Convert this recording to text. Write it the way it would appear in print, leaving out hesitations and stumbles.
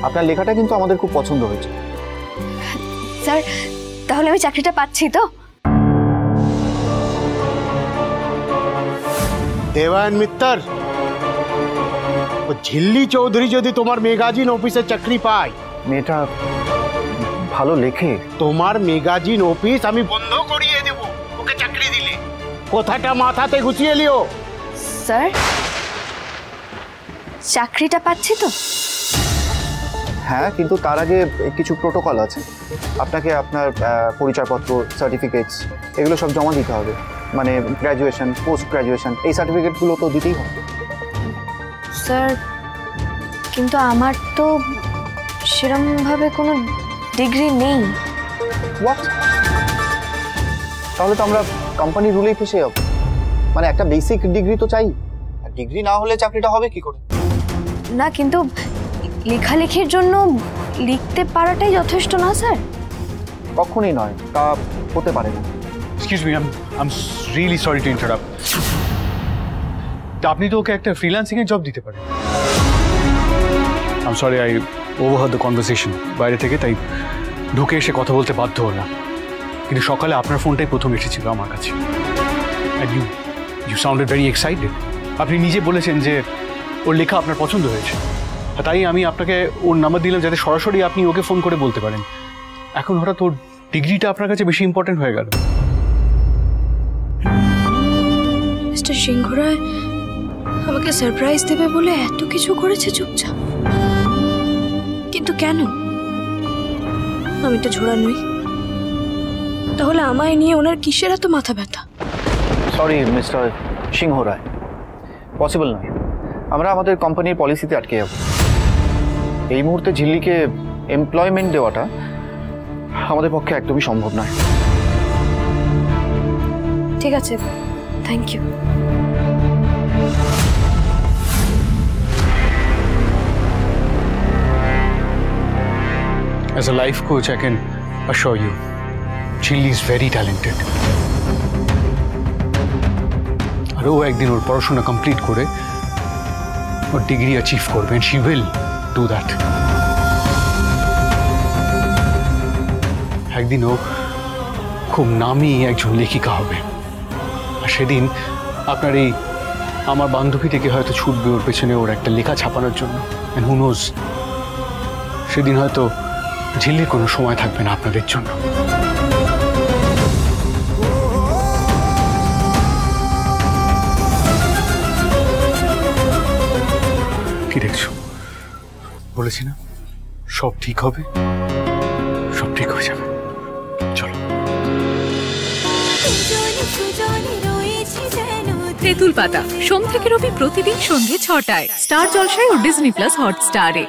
আপনার লেখাটা কিন্তু আমাদের খুব পছন্দ হয়েছে। স্যার তাহলে আমি চাকরিটা পাচ্ছি তো? দেবায়ন মিত্তর, ঝিল্লি চৌধুরী যদি তোমার ম্যাগাজিন অফিসে চাকরি পায়। মেয়েটা ভালো লেখে। তোমার ম্যাগাজিন অফিস আমি বন্ধ করিয়ে দেব ওকে চাকরি দিলে। কথাটা মাথাতে গুছিয়ে লিও। স্যার চাকরিটা পাচ্ছি তো? হ্যাঁ, কিন্তু তার আগে কিছু প্রোটোকল আছে। আপনাকে আপনার পরিচয়পত্র, সার্টিফিকেটস এগুলো সব জমা দিতে হবে। মানে গ্র্যাজুয়েশন, পোস্ট গ্র্যাজুয়েশন এই সার্টিফিকেটগুলো তো দিতেই হবে। স্যার কিন্তু আমার তো সেরকমভাবে কোনো ডিগ্রি নেই। হোয়াট? তাহলে তো আমরা কোম্পানি রুলেই ফেসে যাব। মানে একটা বেসিক ডিগ্রি তো চাই, আর ডিগ্রি না হলে চাকরিটা হবে কি করে? না কিন্তু লেখালেখির জন্য লিখতে পারাটাই যথেষ্ট না স্যার? কখনোই নয়, তা হতে পারে না। Excuse me, I am really sorry to interrupt. আপনি তো ওকে একটা ফ্রিল্যান্সিং এর জব দিতে পারেন। I am sorry, I overheard the conversation বাইরে থেকে, তাই ঢুকে এসে কথা বলতে বাধ্য হলাম। কিন্তু সকালে আপনার ফোনটাই প্রথম এসেছিল আমার কাছে। And you sounded very excited. আপনি নিজে বলেছেন যে ওর লেখা আপনার পছন্দ হয়েছে, তাই আমি আপনাকে ওর নাম্বার দিলাম যাতে সরাসরি আপনি ওকে ফোন করে বলতে পারেন। এখন হঠাৎ ওর ডিগ্রিটা আপনার কাছে বেশি ইম্পর্টেন্ট হয়ে গেল। মিস্টার সিংহ রায় আমাকে সারপ্রাইজ দেবে বলে এত কিছু করেছে চুপচাপ, কিন্তু কেন? আমি তো ঝোড়া নই, তাহলে আমায় নিয়ে ওনার কিসের এত মাথা ব্যথা? সরি মিস্টার সিংহ রায়, পসিবল নয়। আমরা আমাদের কোম্পানির পলিসিতে আটকে যাব। এই মুহূর্তে ঝিল্লিকে এমপ্লয়মেন্ট দেওয়াটা আমাদের পক্ষে একদমই সম্ভব নয়। ঠিক আছে, thank you. As a life coach, I can assure you, Chilli is very talented. আর ও একদিন ওর পড়াশোনা কমপ্লিট করে ওর ডিগ্রি অ্যাচিভ করবে, and she will do that. একদিন ও খুব নামী একজন লেখিকা হবে, আর সেদিন আপনার এই আমার বান্ধবী থেকে হয়তো ছুটবে ওর পেছনে ওর একটা লেখা ছাপানোর জন্য। and who knows, সেদিন হয়তো ঝিল্লির কোনো সময় থাকবে না আপনাদের জন্য। কি দেখছো? বলেছি না সব ঠিক হবে, সব ঠিক হয়ে যাবে। চলো। তেঁতুল পাতা সোম থেকে রবি প্রতিদিন সন্ধ্যে ৬টায় স্টার জলসায় ও ডিজনি প্লাস হটস্টারে।